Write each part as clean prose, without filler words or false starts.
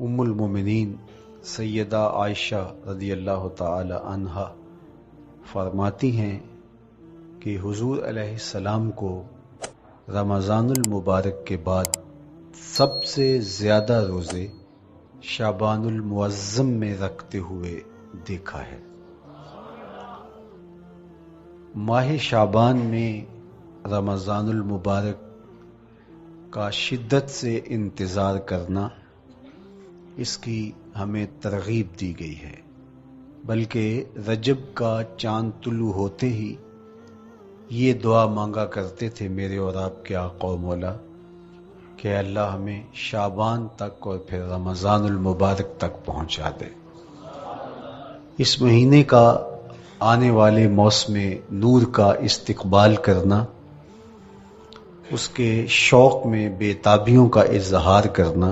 ام المومنین سیدہ عائشہ رضی اللہ تعالی عنہا فرماتی ہیں کہ حضور علیہ السلام کو رمضان المبارک کے بعد سب سے زیادہ روزے شعبان المعظم میں رکھتے ہوئے دیکھا ہے۔ ماہ شعبان میں رمضان المبارک کا شدت سے انتظار کرنا، اس کی ہمیں ترغیب دی گئی ہے، بلکہ رجب کا چاند طلوع ہوتے ہی یہ دعا مانگا کرتے تھے میرے اور آپ کے آقا و مولا کہ اللہ ہمیں شعبان تک اور پھر رمضان المبارک تک پہنچا دے۔ اس مہینے کا آنے والے موسم نور کا استقبال کرنا، اس کے شوق میں بے تابیوں کا اظہار کرنا،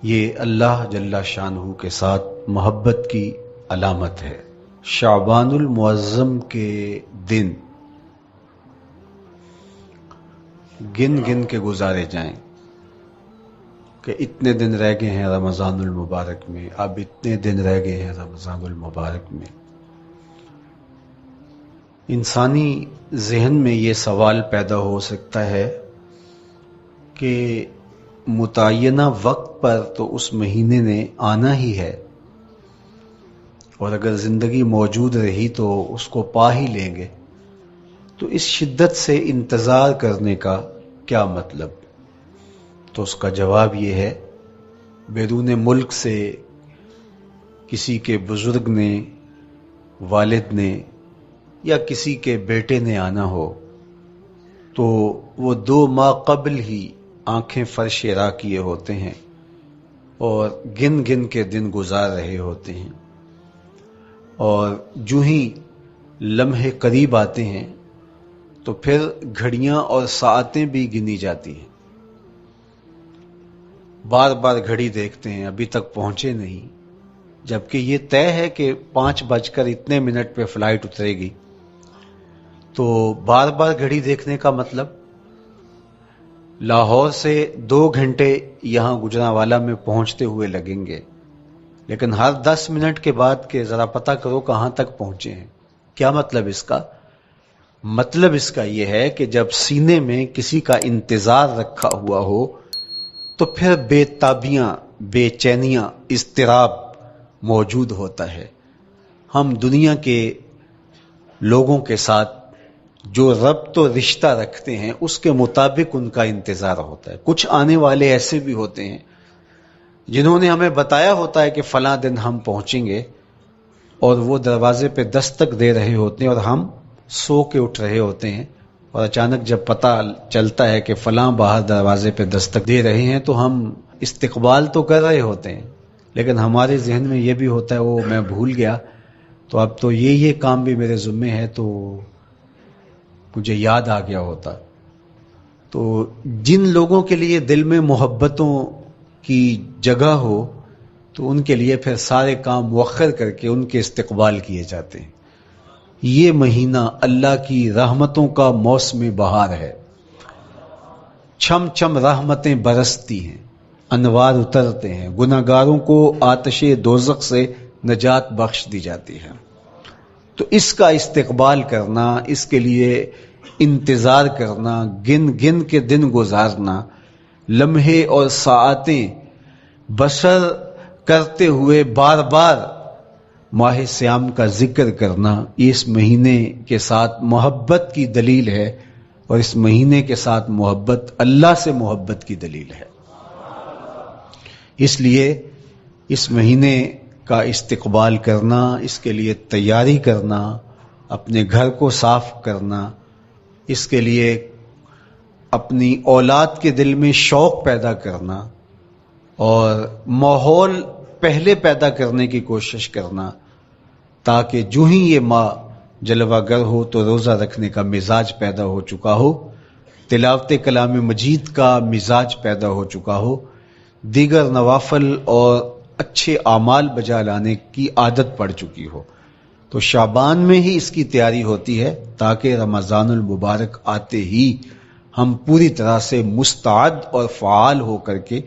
یہ اللہ جل شانہ کے ساتھ محبت کی علامت ہے۔ شعبان المعظم کے دن گن گن کے گزارے جائیں کہ اتنے دن رہ گئے ہیں رمضان المبارک میں، اب اتنے دن رہ گئے ہیں رمضان المبارک میں۔ انسانی ذہن میں یہ سوال پیدا ہو سکتا ہے کہ متعینہ وقت پر تو اس مہینے نے آنا ہی ہے، اور اگر زندگی موجود رہی تو اس کو پا ہی لیں گے، تو اس شدت سے انتظار کرنے کا کیا مطلب؟ تو اس کا جواب یہ ہے، بیرون ملک سے کسی کے بزرگ نے، والد نے یا کسی کے بیٹے نے آنا ہو تو وہ 2 ماہ قبل ہی آنکھیں فرش راہ کیے ہوتے ہیں اور گن گن کے دن گزار رہے ہوتے ہیں، اور جو ہی لمحے قریب آتے ہیں تو پھر گھڑیاں اور ساعتیں بھی گنی جاتی ہیں۔ بار بار گھڑی دیکھتے ہیں، ابھی تک پہنچے نہیں، جبکہ یہ طے ہے کہ 5:02 پہ فلائٹ اترے گی۔ تو بار بار گھڑی دیکھنے کا مطلب لاہور سے 2 گھنٹے یہاں گجرانوالہ میں پہنچتے ہوئے لگیں گے، لیکن ہر 10 منٹ کے بعد کہ ذرا پتہ کرو کہاں تک پہنچے ہیں۔ کیا مطلب اس کا؟ مطلب اس کا یہ ہے کہ جب سینے میں کسی کا انتظار رکھا ہوا ہو تو پھر بے تابیاں، بے چینیاں، اضطراب موجود ہوتا ہے۔ ہم دنیا کے لوگوں کے ساتھ جو ربط و رشتہ رکھتے ہیں اس کے مطابق ان کا انتظار ہوتا ہے۔ کچھ آنے والے ایسے بھی ہوتے ہیں جنہوں نے ہمیں بتایا ہوتا ہے کہ فلاں دن ہم پہنچیں گے، اور وہ دروازے پہ دستک دے رہے ہوتے ہیں اور ہم سو کے اٹھ رہے ہوتے ہیں، اور اچانک جب پتہ چلتا ہے کہ فلاں باہر دروازے پہ دستک دے رہے ہیں تو ہم استقبال تو کر رہے ہوتے ہیں، لیکن ہمارے ذہن میں یہ بھی ہوتا ہے وہ میں بھول گیا، تو اب تو یہ کام بھی میرے ذمے ہے، تو مجھے یاد آ گیا ہوتا۔ تو جن لوگوں کے لیے دل میں محبتوں کی جگہ ہو تو ان کے لیے پھر سارے کام مؤخر کر کے ان کے استقبال کیے جاتے ہیں۔ یہ مہینہ اللہ کی رحمتوں کا موسم بہار ہے، چھم چھم رحمتیں برستی ہیں، انوار اترتے ہیں، گناہگاروں کو آتش دوزخ سے نجات بخش دی جاتی ہے۔ تو اس کا استقبال کرنا، اس کے لیے انتظار کرنا، گن گن کے دن گزارنا، لمحے اور ساعتیں بسر کرتے ہوئے بار بار ماہ سیام کا ذکر کرنا، اس مہینے کے ساتھ محبت کی دلیل ہے، اور اس مہینے کے ساتھ محبت اللہ سے محبت کی دلیل ہے۔ اس لیے اس مہینے کا استقبال کرنا، اس کے لیے تیاری کرنا، اپنے گھر کو صاف کرنا، اس کے لیے اپنی اولاد کے دل میں شوق پیدا کرنا اور ماحول پہلے پیدا کرنے کی کوشش کرنا، تاکہ جو ہی یہ ماہ جلوہ گر ہو تو روزہ رکھنے کا مزاج پیدا ہو چکا ہو، تلاوت کلام مجید کا مزاج پیدا ہو چکا ہو، دیگر نوافل اور اچھے اعمال بجا لانے کی عادت پڑ چکی ہو۔ تو شعبان میں ہی اس کی تیاری ہوتی ہے تاکہ رمضان المبارک آتے ہی ہم پوری طرح سے مستعد اور فعال ہو کر کے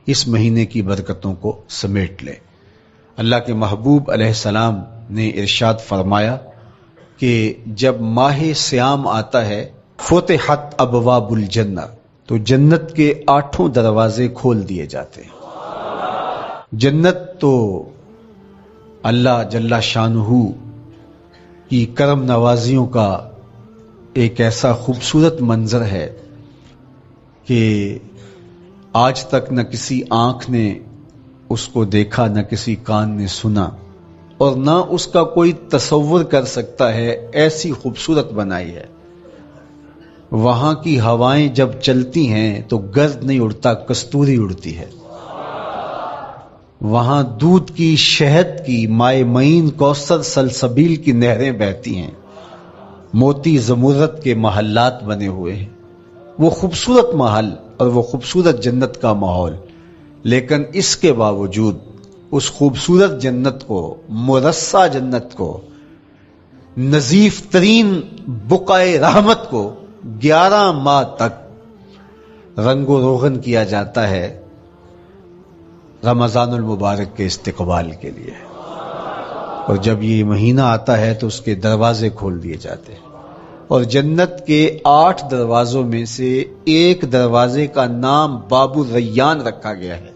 اس مہینے کی برکتوں کو سمیٹ لے۔ اللہ کے محبوب علیہ السلام نے ارشاد فرمایا کہ جب ماہ سیام آتا ہے فتحت ابواب الجنہ، تو جنت کے 8 دروازے کھول دیے جاتے ہیں۔ جنت تو اللہ جل شانہ کی کرم نوازیوں کا ایک ایسا خوبصورت منظر ہے کہ آج تک نہ کسی آنکھ نے اس کو دیکھا، نہ کسی کان نے سنا، اور نہ اس کا کوئی تصور کر سکتا ہے، ایسی خوبصورت بنائی ہے۔ وہاں کی ہوائیں جب چلتی ہیں تو گرد نہیں اڑتا، کستوری اڑتی ہے۔ وہاں دودھ کی، شہد کی، مائے معین، کوثر، سلسبیل کی نہریں بہتی ہیں۔ موتی زمرد کے محلات بنے ہوئے ہیں۔ وہ خوبصورت محل اور وہ خوبصورت جنت کا ماحول، لیکن اس کے باوجود اس خوبصورت جنت کو، مرصع جنت کو، نظیف ترین بقعۂ رحمت کو 11 ماہ تک رنگ و روغن کیا جاتا ہے رمضان المبارک کے استقبال کے لیے، اور جب یہ مہینہ آتا ہے تو اس کے دروازے کھول دیے جاتے ہیں، اور جنت کے 8 دروازوں میں سے ایک دروازے کا نام باب الریان رکھا گیا ہے،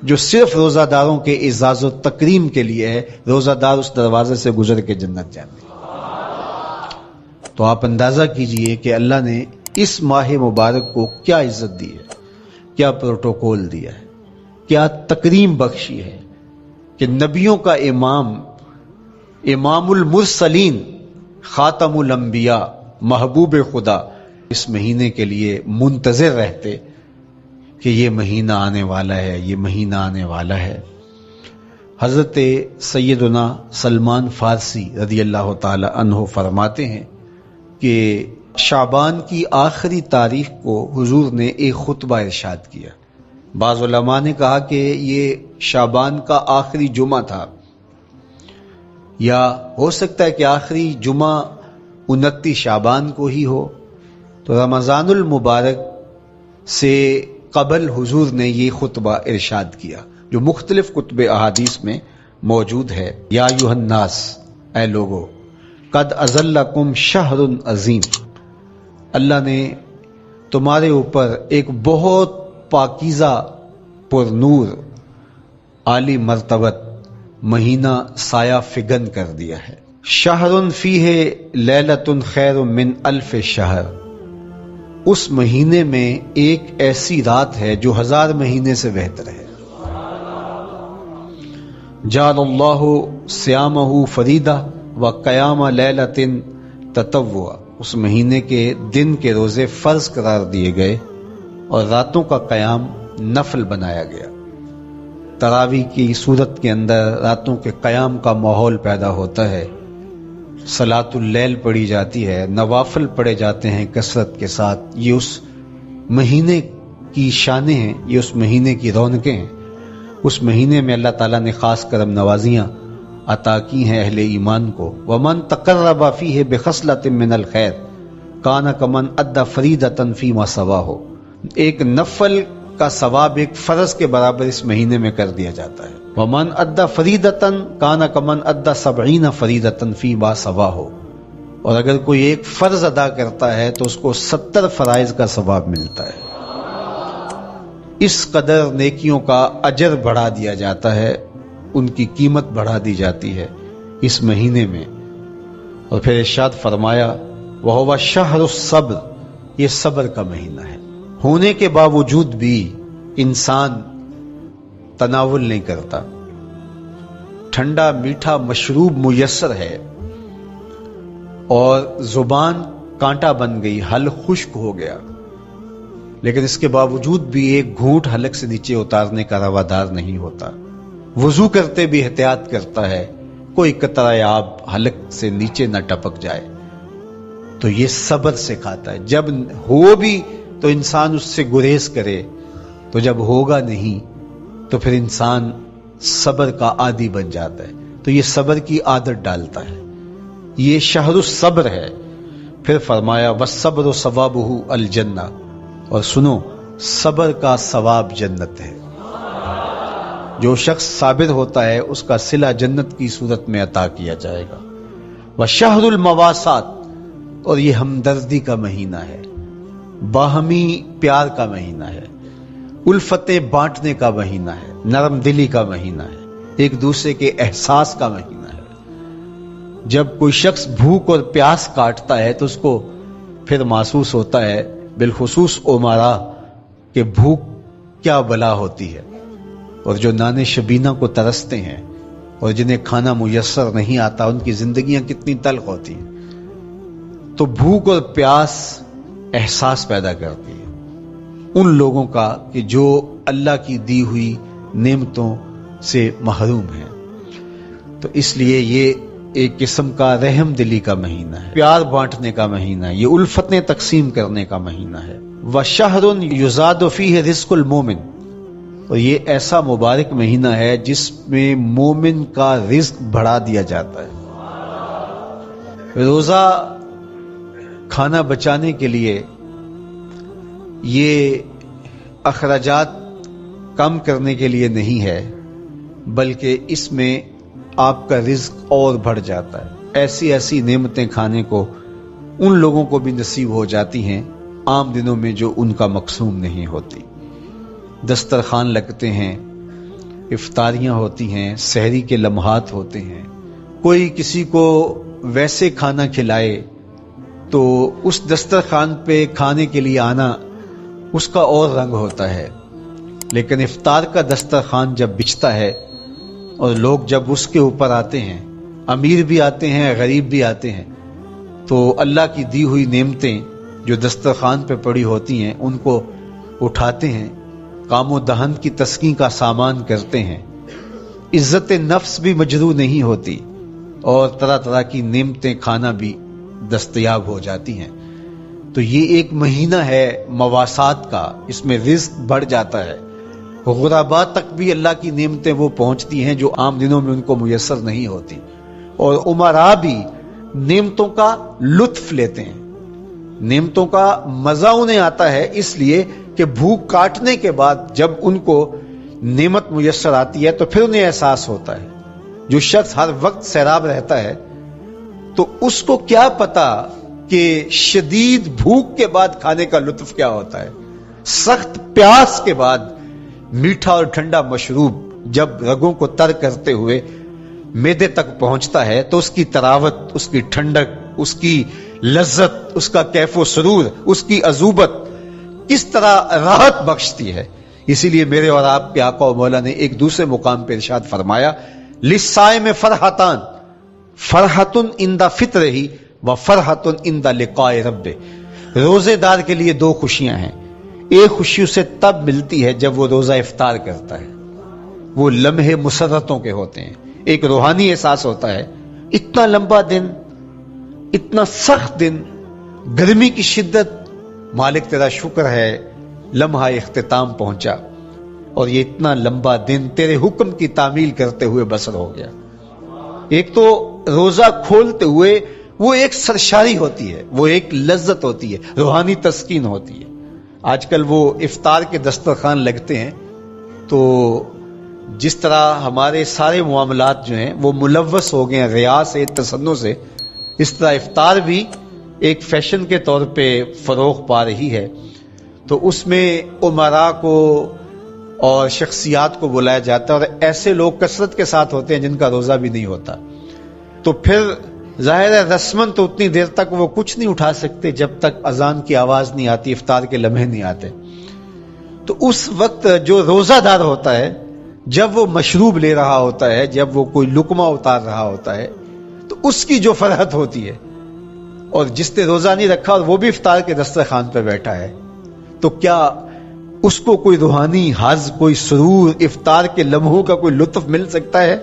جو صرف روزہ داروں کے اعزاز و تکریم کے لیے ہے۔ روزہ دار اس دروازے سے گزر کے جنت جاتے ہیں۔ تو آپ اندازہ کیجئے کہ اللہ نے اس ماہ مبارک کو کیا عزت دی ہے، کیا پروٹوکول دیا ہے، کیا تکریم بخشی ہے کہ نبیوں کا امام، امام المرسلین، خاتم الانبیاء، محبوب خدا اس مہینے کے لیے منتظر رہتے کہ یہ مہینہ آنے والا ہے، یہ مہینہ آنے والا ہے۔ حضرت سیدنا سلمان فارسی رضی اللہ تعالی عنہ فرماتے ہیں کہ شعبان کی آخری تاریخ کو حضور نے ایک خطبہ ارشاد کیا۔ بعض علماء نے کہا کہ یہ شعبان کا آخری جمعہ تھا، یا ہو سکتا ہے کہ آخری جمعہ 29 شعبان کو ہی ہو۔ تو رمضان المبارک سے قبل حضور نے یہ خطبہ ارشاد کیا، جو مختلف کتب احادیث میں موجود ہے۔ یا ایھا الناس، اے لوگو، قد اظلکم شہر عظیم، اللہ نے تمہارے اوپر ایک بہت پاکیزہ، پر نور، عالی مرتبت مہینہ سایہ فگن کر دیا ہے۔ شہر فیہ لیلۃ خیر من الف شہر، اس مہینے میں ایک ایسی رات ہے جو 1000 مہینے سے بہتر ہے۔ جعل اللہ صیامہ فریدہ و قیام لیلۃ تطوع، اس مہینے کے دن کے روزے فرض قرار دیے گئے اور راتوں کا قیام نفل بنایا گیا۔ تراویح کی صورت کے اندر راتوں کے قیام کا ماحول پیدا ہوتا ہے، صلاۃ اللیل پڑھی جاتی ہے، نوافل پڑھے جاتے ہیں کثرت کے ساتھ۔ یہ اس مہینے کی شانیں ہیں، یہ اس مہینے کی رونقیں ہیں۔ اس مہینے میں اللہ تعالیٰ نے خاص کرم نوازیاں عطا کی ہیں اہل ایمان کو۔ وَمَن تَقَرَّبَ فِيهِ بِخَصْلَةٍ مِّنَ الْخَيْرِ كَانَ كَمَنْ أَدَّى فَرِيضَةً فِيمَا سَوَاهُ، ایک نفل کا ثواب ایک فرض کے برابر اس مہینے میں کر دیا جاتا ہے۔ وَمَنْ أَدَّى فَرِيضَةً كَانَ كَمَنْ أَدَّى 70 فَرِيضَةً فِيمَا سَوَاهُ، اور اگر کوئی ایک فرض ادا کرتا ہے تو اس کو 70 فرائض کا ثواب ملتا ہے۔ اس قدر نیکیوں کا اجر بڑھا دیا جاتا ہے، ان کی قیمت بڑھا دی جاتی ہے اس مہینے میں۔ اور پھر ارشاد فرمایا وَهُوَ شَهْرُ الصَّبْرِ، یہ صبر کا مہینہ ہے۔ ہونے کے باوجود بھی انسان تناول نہیں کرتا، ٹھنڈا میٹھا مشروب میسر ہے اور زبان کانٹا بن گئی، حلق خشک ہو گیا، لیکن اس کے باوجود بھی ایک گھونٹ حلق سے نیچے اتارنے کا روادار نہیں ہوتا۔ وضو کرتے بھی احتیاط کرتا ہے، کوئی قطرہ آب حلق سے نیچے نہ ٹپک جائے۔ تو یہ صبر سکھاتا ہے، جب ہو بھی تو انسان اس سے گریز کرے، تو جب ہوگا نہیں تو پھر انسان صبر کا عادی بن جاتا ہے، تو یہ صبر کی عادت ڈالتا ہے۔ یہ شہر الصبر ہے۔ پھر فرمایا وَالصَّبْرُ ثوابُهُ الجنہ، اور سنو، صبر کا ثواب جنت ہے۔ جو شخص صابر ہوتا ہے اس کا صلہ جنت کی صورت میں عطا کیا جائے گا. وشہر المواسات، اور یہ ہمدردی کا مہینہ ہے، باہمی پیار کا مہینہ ہے، الفتیں بانٹنے کا مہینہ ہے، نرم دلی کا مہینہ ہے، ایک دوسرے کے احساس کا مہینہ ہے. جب کوئی شخص بھوک اور پیاس کاٹتا ہے تو اس کو پھر محسوس ہوتا ہے، بالخصوص امراء، کہ بھوک کیا بلا ہوتی ہے، اور جو نان شبینہ کو ترستے ہیں اور جنہیں کھانا میسر نہیں آتا ان کی زندگیاں کتنی تلخ ہوتی ہیں. تو بھوک اور پیاس احساس پیدا کرتی ہے ان لوگوں کا کہ جو اللہ کی دی ہوئی نعمتوں سے محروم ہیں. تو اس لیے یہ ایک قسم کا رحم دلی کا مہینہ ہے، پیار بانٹنے کا مہینہ ہے، یہ الفتیں تقسیم کرنے کا مہینہ ہے. وَشَهْرٌ يُزَادُ فِيهِ رِزْقُ الْمُؤْمِنِ، اور یہ ایسا مبارک مہینہ ہے جس میں مومن کا رزق بڑھا دیا جاتا ہے. روزہ کھانا بچانے کے لیے یہ اخراجات کم کرنے کے لیے نہیں ہے، بلکہ اس میں آپ کا رزق اور بڑھ جاتا ہے. ایسی ایسی نعمتیں کھانے کو ان لوگوں کو بھی نصیب ہو جاتی ہیں عام دنوں میں جو ان کا مقسوم نہیں ہوتی. دسترخوان لگتے ہیں، افطاریاں ہوتی ہیں، سحری کے لمحات ہوتے ہیں. کوئی کسی کو ویسے کھانا کھلائے تو اس دسترخوان پہ کھانے کے لیے آنا اس کا اور رنگ ہوتا ہے. لیکن افطار کا دسترخوان جب بچھتا ہے اور لوگ جب اس کے اوپر آتے ہیں، امیر بھی آتے ہیں، غریب بھی آتے ہیں، تو اللہ کی دی ہوئی نعمتیں جو دسترخوان پہ پڑی ہوتی ہیں ان کو اٹھاتے ہیں، کام و دہن کی تسکین کا سامان کرتے ہیں. عزت نفس بھی مجروح نہیں ہوتی اور طرح طرح کی نعمتیں کھانا بھی دستیاب ہو جاتی ہیں. تو یہ ایک مہینہ ہے مواسات کا، اس میں رزق بڑھ جاتا ہے. غرباء تک بھی اللہ کی نعمتیں وہ پہنچتی ہیں جو عام دنوں میں ان کو میسر نہیں ہوتی، اور امراء بھی نعمتوں کا لطف لیتے ہیں، نعمتوں کا مزہ انہیں آتا ہے، اس لیے کہ بھوک کاٹنے کے بعد جب ان کو نعمت میسر آتی ہے تو پھر انہیں احساس ہوتا ہے. جو شخص ہر وقت سیراب رہتا ہے تو اس کو کیا پتا کہ شدید بھوک کے بعد کھانے کا لطف کیا ہوتا ہے. سخت پیاس کے بعد میٹھا اور ٹھنڈا مشروب جب رگوں کو تر کرتے ہوئے معدے تک پہنچتا ہے تو اس کی تراوت، اس کی ٹھنڈک، اس کی لذت، اس کا کیف و سرور، اس کی عذوبت کس طرح راحت بخشتی ہے. اسی لیے میرے اور آپ کے آقا و مولا نے ایک دوسرے مقام پہ ارشاد فرمایا، للصائم فرحتان، فرحت عند فطرہ و فرحت عند لقاء رب. روزے دار کے لیے دو خوشیاں ہیں. ایک خوشی اسے تب ملتی ہے جب وہ روزہ افطار کرتا ہے، وہ لمحے مسرتوں کے ہوتے ہیں، ایک روحانی احساس ہوتا ہے. اتنا لمبا دن، اتنا سخت دن، گرمی کی شدت، مالک تیرا شکر ہے لمحہ اختتام پہنچا اور یہ اتنا لمبا دن تیرے حکم کی تعمیل کرتے ہوئے بسر ہو گیا. ایک تو روزہ کھولتے ہوئے وہ ایک سرشاری ہوتی ہے، وہ ایک لذت ہوتی ہے، روحانی تسکین ہوتی ہے. آج کل وہ افطار کے دسترخوان لگتے ہیں تو جس طرح ہمارے سارے معاملات جو ہیں وہ ملوث ہو گئے ہیں ریا سے، تصنع سے، اس طرح افطار بھی ایک فیشن کے طور پہ فروغ پا رہی ہے. تو اس میں امراء کو اور شخصیات کو بلایا جاتا ہے اور ایسے لوگ کثرت کے ساتھ ہوتے ہیں جن کا روزہ بھی نہیں ہوتا. تو پھر ظاہر ہے رسمن تو اتنی دیر تک وہ کچھ نہیں اٹھا سکتے جب تک اذان کی آواز نہیں آتی، افطار کے لمحے نہیں آتے. تو اس وقت جو روزہ دار ہوتا ہے جب وہ مشروب لے رہا ہوتا ہے، جب وہ کوئی لقمہ اتار رہا ہوتا ہے، تو اس کی جو فرحت ہوتی ہے، اور جس نے روزہ نہیں رکھا اور وہ بھی افطار کے دسترخوان پہ بیٹھا ہے، تو کیا اس کو کوئی روحانی حظ، کوئی سرور، افطار کے لمحوں کا کوئی لطف مل سکتا ہے؟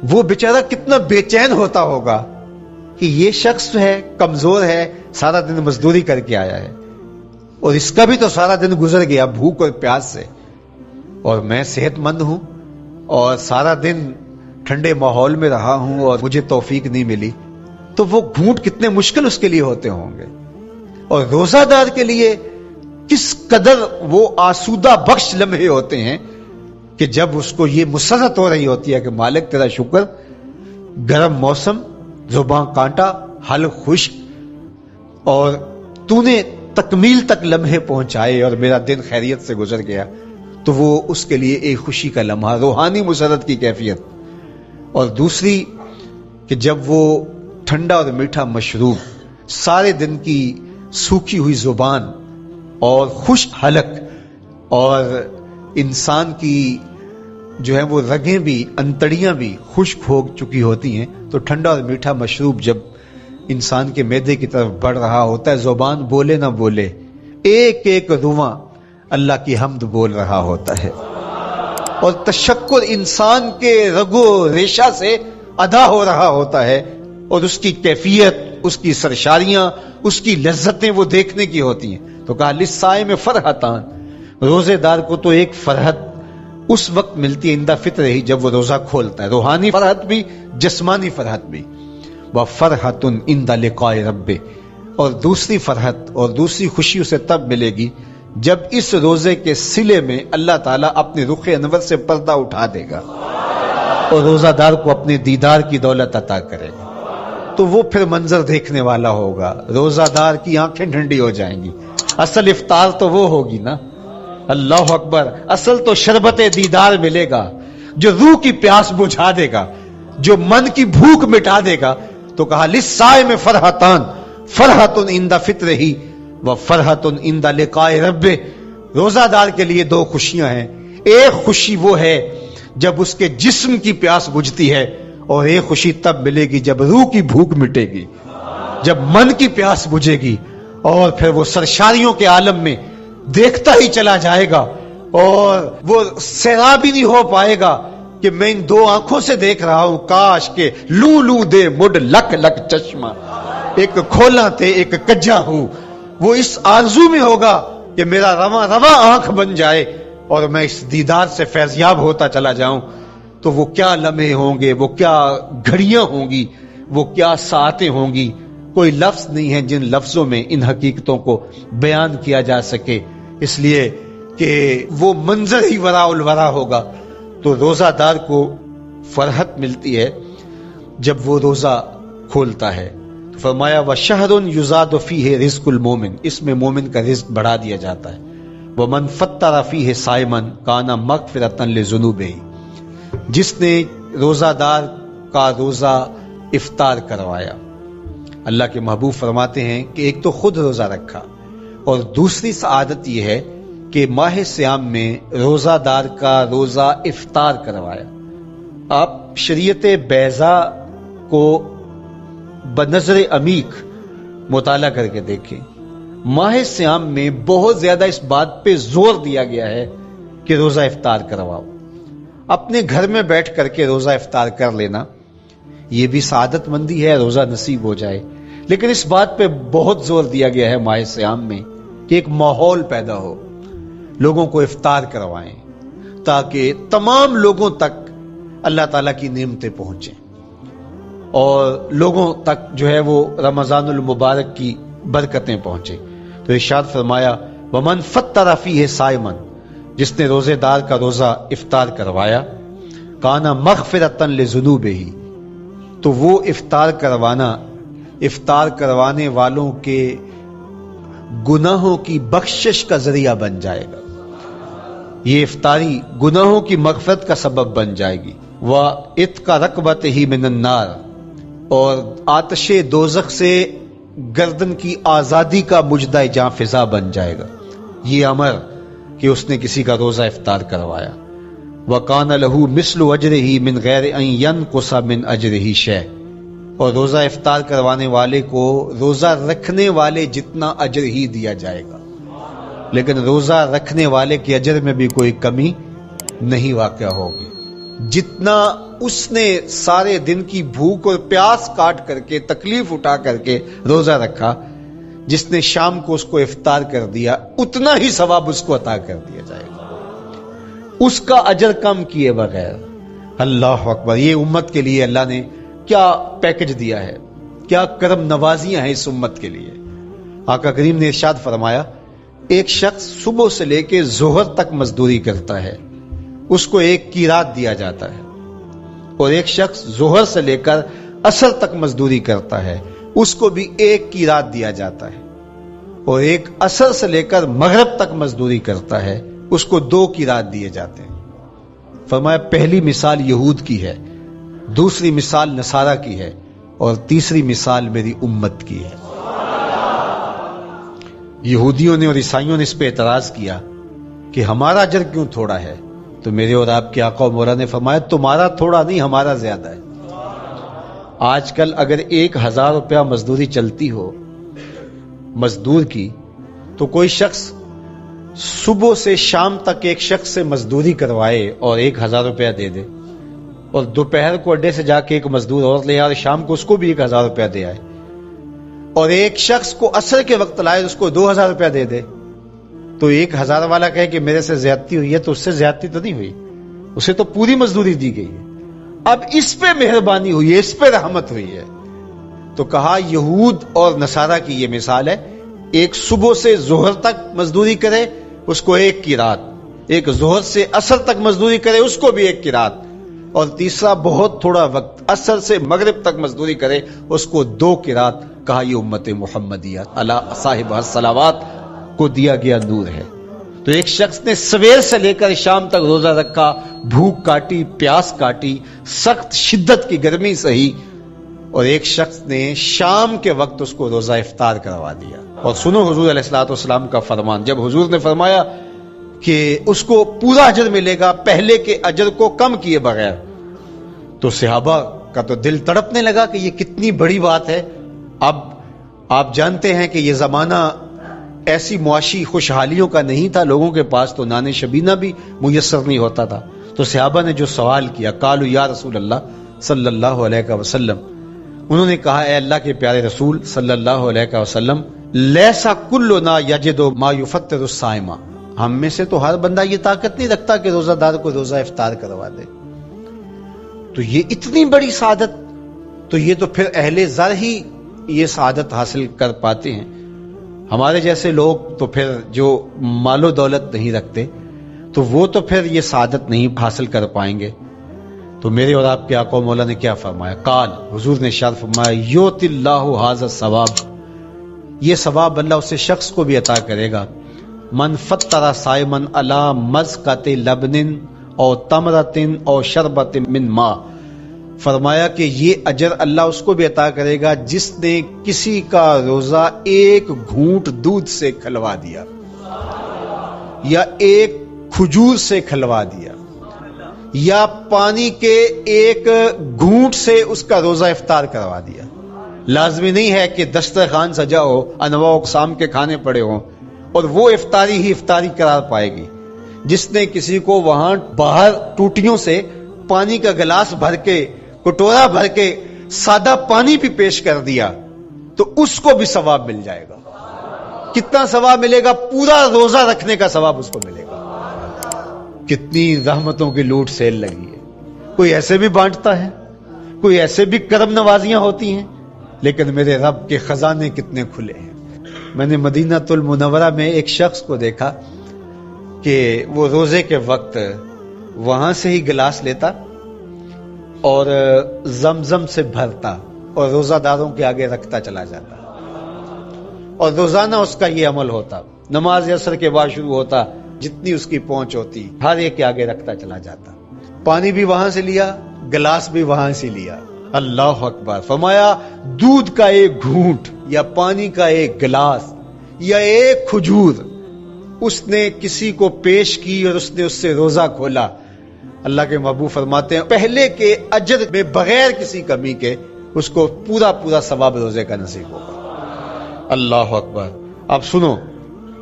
وہ بیچارہ کتنا بے چین ہوتا ہوگا کہ یہ شخص ہے کمزور ہے، سارا دن مزدوری کر کے آیا ہے اور اس کا بھی تو سارا دن گزر گیا بھوک اور پیاس سے، اور میں صحت مند ہوں اور سارا دن ٹھنڈے ماحول میں رہا ہوں اور مجھے توفیق نہیں ملی. تو وہ گھونٹ کتنے مشکل اس کے لیے ہوتے ہوں گے. اور روزہ دار کے لیے کس قدر وہ آسودہ بخش لمحے ہوتے ہیں کہ جب اس کو یہ مسرت ہو رہی ہوتی ہے کہ مالک تیرا شکر، گرم موسم، زبان کانٹا، حلق خشک، اور تو نے تکمیل تک لمحے پہنچائے اور میرا دن خیریت سے گزر گیا، تو وہ اس کے لیے ایک خوشی کا لمحہ، روحانی مسرت کی کیفیت۔ اور دوسری کہ جب وہ ٹھنڈا اور میٹھا مشروب، سارے دن کی سوکھی ہوئی زبان اور خشک حلق، اور انسان کی جو ہے وہ رگیں بھی، انتڑیاں بھی خشک ہو چکی ہوتی ہیں، تو ٹھنڈا اور میٹھا مشروب جب انسان کے معدے کی طرف بڑھ رہا ہوتا ہے، زبان بولے نہ بولے، ایک ایک رواں اللہ کی حمد بول رہا ہوتا ہے، اور تشکر انسان کے رگو ریشہ سے ادا ہو رہا ہوتا ہے، اور اس کی کیفیت، اس کی سرشاریاں، اس کی لذتیں وہ دیکھنے کی ہوتی ہیں۔ تو کہا للصائم فرحتان، روزے دار کو تو ایک فرحت اس وقت ملتی ہے عند فطر ہی، جب وہ روزہ کھولتا ہے، روحانی فرحت بھی، جسمانی فرحت بھی۔ وفرحۃ عند لقاء رب، اور دوسری فرحت اور دوسری خوشی اسے تب ملے گی جب اس روزے کے صلے میں اللہ تعالیٰ اپنے رخ انور سے پردہ اٹھا دے گا اور روزہ دار کو اپنے دیدار کی دولت عطا کرے گا، تو وہ پھر منظر دیکھنے والا ہوگا، روزہ دار کی آنکھیں ٹھنڈی ہو جائیں گی۔ اصل افطار تو وہ ہوگی نا، اللہ اکبر، اصل تو شربت دیدار ملے گا جو روح کی پیاس بجھا دے گا، جو من کی بھوک مٹا دے گا۔ تو کہا للصائم فرحتان، فرحۃ عند فطرہ وفرحۃ عند لقاء رب، روزہ دار کے لیے دو خوشیاں ہیں، ایک خوشی وہ ہے جب اس کے جسم کی پیاس بجھتی ہے، اور ایک خوشی تب ملے گی جب روح کی بھوک مٹے گی، جب من کی پیاس بجھے گی، اور پھر وہ سرشاریوں کے عالم میں دیکھتا ہی چلا جائے گا، اور وہ سیراب ہی نہیں ہو پائے گا کہ میں ان دو آنکھوں سے دیکھ رہا ہوں، کاش کے لوں لوں دے مڈ لک لک چشمہ، ایک کھولا تے ایک کجا ہوں۔ وہ اس آرزو میں ہوگا کہ میرا رواں رواں آنکھ بن جائے اور میں اس دیدار سے فیضیاب ہوتا چلا جاؤں۔ تو وہ کیا لمحے ہوں گے، وہ کیا گھڑیاں ہوں گی، وہ کیا ساعتیں ہوں گی، کوئی لفظ نہیں ہے جن لفظوں میں ان حقیقتوں کو بیان کیا جا سکے، اس لیے کہ وہ منظر ہی وراء الورا ہوگا۔ تو روزہ دار کو فرحت ملتی ہے جب وہ روزہ کھولتا ہے۔ فرمایا وَشَهْرٌ يُزَادُ فِيهِ رِزْقُ الْمُؤْمِنِ، اس میں مومن کا رزق بڑھا دیا جاتا ہے۔ وَمَنْ فَطَّرَ فِيهِ صَائِمًا كَانَ مَغْفِرَةً لِذُنُوبِهِ، جس نے روزہ دار کا روزہ افطار کروایا۔ اللہ کے محبوب فرماتے ہیں کہ ایک تو خود روزہ رکھا، اور دوسری سعادت یہ ہے کہ ماہ سیام میں روزہ دار کا روزہ افطار کروایا۔ آپ شریعت بیضاء کو بنظر عمیق مطالعہ کر کے دیکھیں، ماہ سیام میں بہت زیادہ اس بات پہ زور دیا گیا ہے کہ روزہ افطار کرواؤ۔ اپنے گھر میں بیٹھ کر کے روزہ افطار کر لینا یہ بھی سعادت مندی ہے، روزہ نصیب ہو جائے، لیکن اس بات پہ بہت زور دیا گیا ہے ماہ سیام میں کہ ایک ماحول پیدا ہو، لوگوں کو افطار کروائیں تاکہ تمام لوگوں تک اللہ تعالیٰ کی نعمتیں پہنچیں اور لوگوں تک جو ہے وہ رمضان المبارک کی برکتیں پہنچیں۔ تو ارشاد فرمایا وَمَنْ فَطَّرَ فِيهِ صَائِمًا، جس نے روزے دار کا روزہ افطار کروایا، کانا مغفرۃ لذنوبہ، تو وہ افطار کروانے والوں کے گناہوں کی بخشش کا ذریعہ بن جائے گا۔ یہ افطاری گناہوں کی مغفرت کا سبب بن جائے گی۔ وَعِتْقَ رَقْبَتِهِ مِنَ النَّارِ، اور آتش دوزخ سے گردن کی آزادی کا مجدہ جاں فضا بن جائے گا یہ امر کہ اس نے کسی کا روزہ افطار کروایا۔ وَقَانَ لَهُ مِثْلُ أَجْرِهِ مِنْ غَيْرِ أَنْ يَنْقُصَ مِنْ أَجْرِهِ شَيْءٌ، اور روزہ افطار کروانے والے کو روزہ رکھنے والے جتنا اجر ہی دیا جائے گا، لیکن روزہ رکھنے والے کے اجر میں بھی کوئی کمی نہیں واقع ہوگی۔ جتنا اس نے سارے دن کی بھوک اور پیاس کاٹ کر کے تکلیف اٹھا کر کے روزہ رکھا، جس نے شام کو اس کو افطار کر دیا، اتنا ہی ثواب اس کو عطا کر دیا جائے گا، اس کا اجر کم کیے بغیر۔ اللہ اکبر، یہ امت کے لیے اللہ نے کیا پیکج دیا ہے، کیا کرم نوازیاں ہیں اس امت کے لیے۔ آقا کریم نے ارشاد فرمایا ایک شخص صبح سے لے کے ظہر تک مزدوری کرتا ہے اس کو ایک قیراط دیا جاتا ہے، اور ایک شخص ظہر سے لے کر عصر تک مزدوری کرتا ہے، اس کو بھی ایک قیراط دیا جاتا ہے، اور ایک عصر سے لے کر مغرب تک مزدوری کرتا ہے، اس کو 2 قیراط دیے جاتے ہیں۔ فرمایا پہلی مثال یہود کی ہے، دوسری مثال نصارہ کی ہے، اور تیسری مثال میری امت کی ہے۔ یہودیوں نے اور عیسائیوں نے اس پہ اعتراض کیا کہ ہمارا اجر کیوں تھوڑا ہے؟ تو میرے اور آپ کے آقا و مولا نے فرمایا تمہارا تھوڑا نہیں، ہمارا زیادہ ہے۔ آج کل اگر 1000 روپیہ مزدوری چلتی ہو مزدور کی، تو کوئی شخص صبح سے شام تک ایک شخص سے مزدوری کروائے اور 1000 روپیہ دے دے، اور دوپہر کو اڈے سے جا کے ایک مزدور اور لے آئے اور شام کو اس کو بھی 1000 روپیہ دے آئے، اور ایک شخص کو عصر کے وقت لائے اس کو 2000 روپیہ دے دے، تو 1000 والا کہے کہ میرے سے زیادتی ہوئی ہے، تو اس سے زیادتی تو نہیں ہوئی، اسے تو پوری مزدوری دی گئی ہے، اب اس پہ مہربانی ہوئی ہے، اس پہ رحمت ہوئی ہے۔ تو کہا یہود اور نصارہ کی یہ مثال ہے، ایک صبح سے ظہر تک مزدوری کرے اس کو 1 قیراط، ایک ظہر سے عصر تک مزدوری کرے اس کو بھی 1 قیراط، اور تیسرا بہت تھوڑا وقت عصر سے مغرب تک مزدوری کرے اس کو 2 قیراط۔ کہا یہ امت محمدیہ علی صاحب الصلوات کو دیا گیا نور ہے۔ تو ایک شخص نے سویر سے لے کر شام تک روزہ رکھا، بھوک کاٹی، پیاس کاٹی، سخت شدت کی گرمی سہی، اور ایک شخص نے شام کے وقت اس کو روزہ افطار کروا دیا۔ اور سنو حضور علیہ الصلوۃ والسلام کا فرمان، جب حضور نے فرمایا کہ اس کو پورا اجر ملے گا پہلے کے اجر کو کم کیے بغیر، تو صحابہ کا تو دل تڑپنے لگا کہ یہ کتنی بڑی بات ہے۔ اب آپ جانتے ہیں کہ یہ زمانہ ایسی معاشی خوشحالیوں کا نہیں تھا، لوگوں کے پاس تو نان شبینہ بھی میسر نہیں ہوتا تھا، تو صحابہ نے جو سوال کیا، قالوا یا رسول اللہ صلی اللہ علیہ وسلم، انہوں نے کہا اے اللہ کے پیارے رسول صلی اللہ علیہ وسلم، لیسا کلنا یجد ما یفطر الصائم، ہم میں سے تو ہر بندہ یہ طاقت نہیں رکھتا کہ روزہ دار کو روزہ افطار کروا دے، تو یہ اتنی بڑی سعادت، تو یہ تو پھر اہل زر ہی یہ سعادت حاصل کر پاتے ہیں، ہمارے جیسے لوگ تو پھر جو مال و دولت نہیں رکھتے تو وہ تو پھر یہ سعادت نہیں حاصل کر پائیں گے۔ تو میرے اور آپ کے آقا و مولا نے کیا فرمایا؟ قال، حضور نے ارشاد فرمایا یؤت اللہ ھذا الثواب، یہ ثواب اللہ اسے شخص کو بھی عطا کرے گا، من فطر صائما علی مزقۃ لبن او تمرۃ او شربۃ من ماء، فرمایا کہ یہ اجر اللہ اس کو بھی عطا کرے گا جس نے کسی کا روزہ 1 گھونٹ دودھ سے کھلوا دیا، یا 1 کھجور سے کھلوا دیا، یا پانی کے 1 گھونٹ سے اس کا روزہ افطار کروا دیا۔ لازمی نہیں ہے کہ دسترخوان سجا ہو، انواع و اقسام کے کھانے پڑے ہوں اور وہ افطاری ہی افطاری قرار پائے گی۔ جس نے کسی کو وہاں باہر ٹوٹیوں سے پانی کا گلاس بھر کے، کٹورا بھر کے سادہ پانی بھی پیش کر دیا تو اس کو بھی ثواب مل جائے گا۔ کتنا ثواب ملے گا؟ پورا روزہ رکھنے کا ثواب اس کو ملے گا۔ کتنی رحمتوں کی لوٹ سیل لگی ہے، کوئی ایسے بھی بانٹتا ہے، کوئی ایسے بھی کرم نوازیاں ہوتی ہیں، لیکن میرے رب کے خزانے کتنے کھلے ہیں۔ میں نے مدینہ المنورہ میں ایک شخص کو دیکھا کہ وہ روزے کے وقت وہاں سے ہی گلاس لیتا اور زمزم سے بھرتا اور روزہ داروں کے آگے رکھتا چلا جاتا، اور روزانہ اس کا یہ عمل ہوتا، نماز عصر کے بعد شروع ہوتا، جتنی اس کی پہنچ ہوتی ہر ایک کے آگے رکھتا چلا جاتا، پانی بھی وہاں سے لیا، گلاس بھی وہاں سے لیا۔ اللہ اکبر، فرمایا دودھ کا 1 گھونٹ یا پانی کا 1 گلاس یا 1 کھجور اس نے کسی کو پیش کی اور اس نے اس سے روزہ کھولا، اللہ کے محبوب فرماتے ہیں پہلے کے اجر میں بغیر کسی کمی کے اس کو پورا پورا ثواب روزے کا نصیب ہوگا۔ اللہ اکبر۔ اب سنو،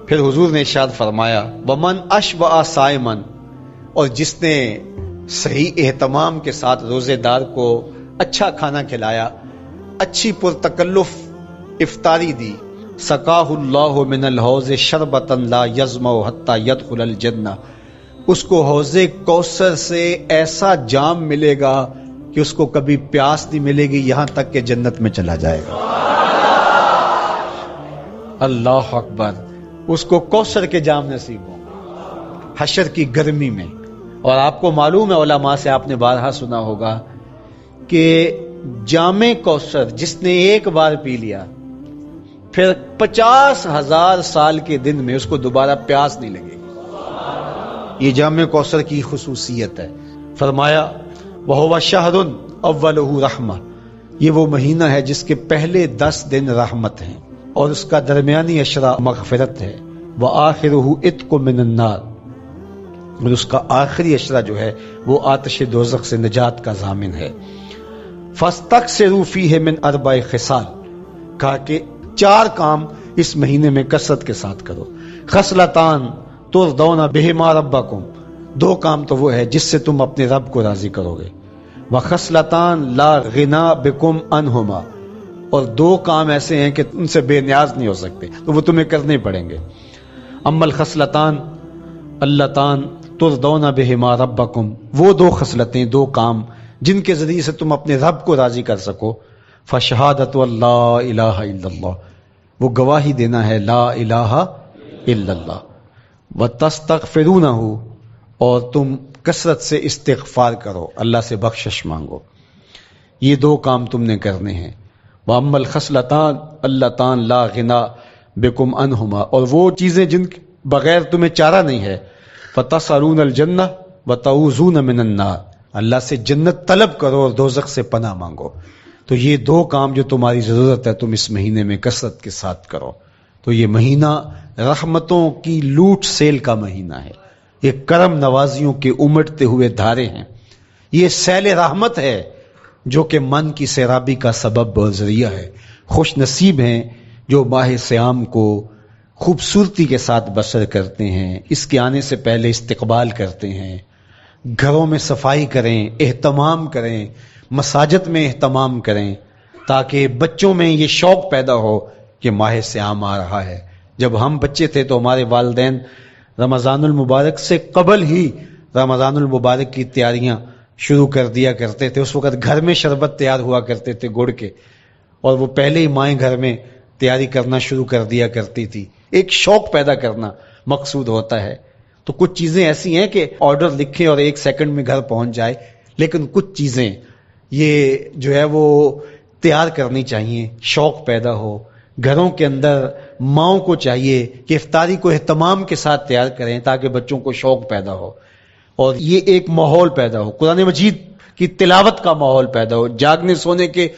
پھر حضور نے ارشاد فرمایا ومن اشبع صائما، اور جس نے صحیح اہتمام کے ساتھ روزے دار کو اچھا کھانا کھلایا، اچھی پرتکلف افطاری دی، سقاہ اللہ من الحوض شربتا لا یظمأ حتی یدخل الجنہ، اس کو حوض کوثر سے ایسا جام ملے گا کہ اس کو کبھی پیاس نہیں ملے گی یہاں تک کہ جنت میں چلا جائے گا۔ اللہ اکبر، اس کو کوثر کے جام نصیب ہوں گے حشر کی گرمی میں، اور آپ کو معلوم ہے، علماء سے آپ نے بارہا سنا ہوگا کہ جام کوثر جس نے ایک بار پی لیا پھر 50,000 سال کے دن میں اس کو دوبارہ پیاس نہیں لگے گی۔ یہ جام کوثر کی خصوصیت ہے۔ فرمایا وَهُوَ شَهْرٌ أَوَّلُهُ رَحْمَةٌ، یہ وہ مہینہ ہے جس کے پہلے 10 دن رحمت ہیں اور اس کا درمیانی اشرا مغفرت ہے۔ وَآخِرُهُ عِتْقٌ مِّنَ النَّارِ، اور اس کا آخری اشرا جو ہے وہ آتش دوزخ سے نجات کا ضامن ہے۔ فَاسْتَكْثِرُوا فِيهِ مِنْ 4 خِصَالٍ، کہا کہ 4 کام اس مہینے میں کثرت کے ساتھ کرو۔ خصلتان ترضون بہما ربکم، 2 کام تو وہ ہے جس سے تم اپنے رب کو راضی کرو گے۔ وخصلتان لا غنا بکم عنہما، اور 2 کام ایسے ہیں کہ ان سے بے نیاز نہیں ہو سکتے، تو وہ تمہیں کرنے پڑیں گے۔ اما الخصلتان اللتان ترضون بہما ربکم، وہ 2 خصلتیں، 2 کام جن کے ذریعے سے تم اپنے رب کو راضی کر سکو۔ فشہادت اللہ الہ الا اللہ، وہ گواہی دینا ہے لا الہ الا اللہ۔ وتستغفرونہ، اور تم کثرت سے استغفار کرو، اللہ سے بخشش مانگو۔ یہ 2 کام تم نے کرنے ہیں۔ وَأَمَّا الْخَصْلَتَانِ اللَّتَانِ لَا غِنَىٰ بِكُمْ عَنْهُمَا، اور وہ چیزیں جن کے بغیر تمہیں چارہ نہیں ہے۔ فَتَسْأَلُونَ الْجَنَّةَ وَتَعُوذُونَ مِنَ النَّارِ، اللہ سے جنت طلب کرو اور دوزخ سے پناہ مانگو۔ تو یہ 2 کام جو تمہاری ضرورت ہے تم اس مہینے میں کثرت کے ساتھ کرو۔ تو یہ مہینہ رحمتوں کی لوٹ سیل کا مہینہ ہے، یہ کرم نوازیوں کے امٹتے ہوئے دھارے ہیں، یہ سیل رحمت ہے جو کہ من کی سیرابی کا سبب اور ذریعہ ہے۔ خوش نصیب ہیں جو ماہ صیام کو خوبصورتی کے ساتھ بسر کرتے ہیں، اس کے آنے سے پہلے استقبال کرتے ہیں، گھروں میں صفائی کریں، اہتمام کریں، مساجد میں اہتمام کریں، تاکہ بچوں میں یہ شوق پیدا ہو کہ ماہ صیام آ رہا ہے۔ جب ہم بچے تھے تو ہمارے والدین رمضان المبارک سے قبل ہی رمضان المبارک کی تیاریاں شروع کر دیا کرتے تھے۔ اس وقت گھر میں شربت تیار ہوا کرتے تھے گڑ کے، اور وہ پہلے ہی مائیں گھر میں تیاری کرنا شروع کر دیا کرتی تھی۔ ایک شوق پیدا کرنا مقصود ہوتا ہے۔ تو کچھ چیزیں ایسی ہیں کہ آرڈر لکھیں اور 1 سیکنڈ میں گھر پہنچ جائے، لیکن کچھ چیزیں یہ جو ہے وہ تیار کرنی چاہیے، شوق پیدا ہو۔ گھروں کے اندر ماؤں کو چاہیے کہ افطاری کو اہتمام کے ساتھ تیار کریں تاکہ بچوں کو شوق پیدا ہو اور یہ ایک ماحول پیدا ہو، قرآن مجید کی تلاوت کا ماحول پیدا ہو، جاگنے سونے کے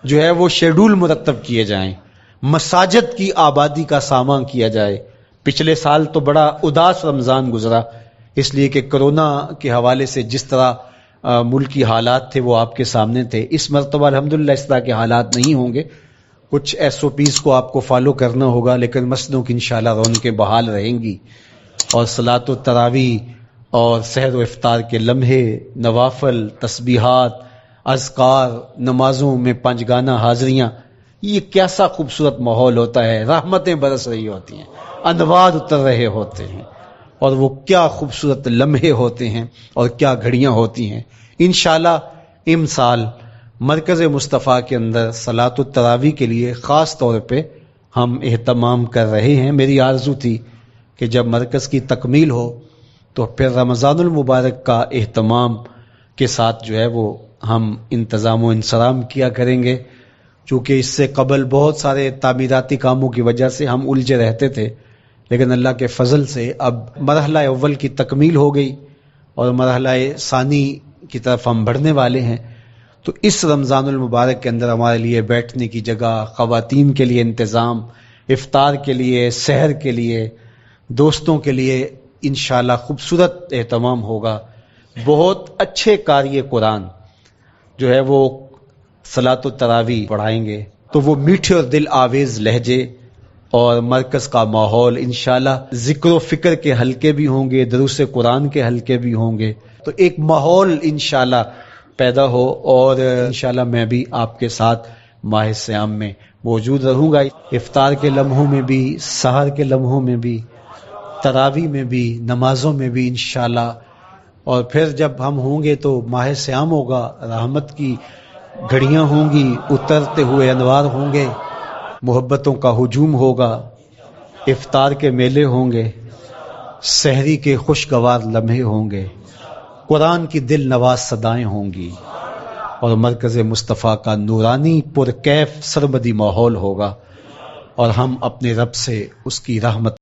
جو ہے وہ شیڈول مرتب کیے جائیں، مساجد کی آبادی کا سامان کیا جائے۔ پچھلے سال تو بڑا اداس رمضان گزرا، اس لیے کہ کرونا کے حوالے سے جس طرح ملکی حالات تھے وہ آپ کے سامنے تھے۔ اس مرتبہ الحمدللہ اس طرح کے حالات نہیں ہوں گے، کچھ SOPs کو آپ کو فالو کرنا ہوگا، لیکن مسجدوں کی انشاءاللہ رونقیں بحال رہیں گی، اور صلاۃ التراویح اور سحر و افطار کے لمحے، نوافل، تسبیحات، اذکار، نمازوں میں 5 گانہ حاضریاں، یہ کیسا خوبصورت ماحول ہوتا ہے، رحمتیں برس رہی ہوتی ہیں، انوار اتر رہے ہوتے ہیں، اور وہ کیا خوبصورت لمحے ہوتے ہیں اور کیا گھڑیاں ہوتی ہیں۔ انشاءاللہ امسال مرکز مصطفیٰ کے اندر صلاۃ التراویح کے لیے خاص طور پہ ہم اہتمام کر رہے ہیں۔ میری آرزو تھی کہ جب مرکز کی تکمیل ہو تو پھر رمضان المبارک کا اہتمام کے ساتھ جو ہے وہ ہم انتظام و انصرام کیا کریں گے، چونکہ اس سے قبل بہت سارے تعمیراتی کاموں کی وجہ سے ہم الجھے رہتے تھے، لیکن اللہ کے فضل سے اب مرحلہ اول کی تکمیل ہو گئی اور مرحلہ ثانی کی طرف ہم بڑھنے والے ہیں۔ تو اس رمضان المبارک کے اندر ہمارے لیے بیٹھنے کی جگہ، خواتین کے لیے انتظام، افطار کے لیے، سحر کے لیے، دوستوں کے لیے انشاءاللہ خوبصورت اہتمام ہوگا۔ بہت اچھے قاری قرآن جو ہے وہ صلاۃ التراویح پڑھائیں گے، تو وہ میٹھے اور دل آویز لہجے اور مرکز کا ماحول، انشاءاللہ ذکر و فکر کے حلقے بھی ہوں گے، دروس قرآن کے حلقے بھی ہوں گے، تو ایک ماحول انشاءاللہ پیدا ہو، اور انشاءاللہ میں بھی آپ کے ساتھ ماہ صیام میں موجود رہوں گا، افطار کے لمحوں میں بھی، سحر کے لمحوں میں بھی، تراویح میں بھی، نمازوں میں بھی انشاءاللہ۔ اور پھر جب ہم ہوں گے تو ماہ صیام ہوگا، رحمت کی گھڑیاں ہوں گی، اترتے ہوئے انوار ہوں گے، محبتوں کا ہجوم ہوگا، افطار کے میلے ہوں گے، سحری کے خوشگوار لمحے ہوں گے، قرآن کی دل نواز صدائیں ہوں گی اور مرکز مصطفیٰ کا نورانی پرکیف سرمدی ماحول ہوگا، اور ہم اپنے رب سے اس کی رحمت